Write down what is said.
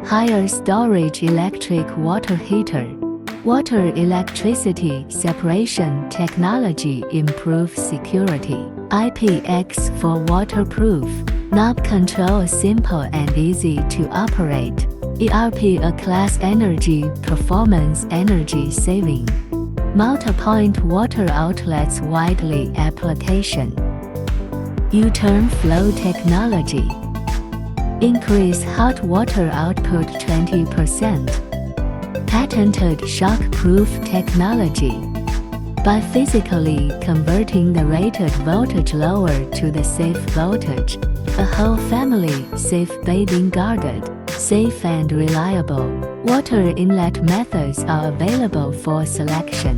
Haier storage electric water heater. Water electricity separation technology improves security. IPX4 waterproof. Knob control simple and easy to operate. ERP-A class energy performance energy saving. Multi-point water outlets widely application. U-turn flow technology. Increase hot water output 20%. Patented shock-proof technology. By physically converting the rated voltage lower to the safe voltage, a whole family safe bathing guarded, safe and reliable. Water inlet methods are available for selection.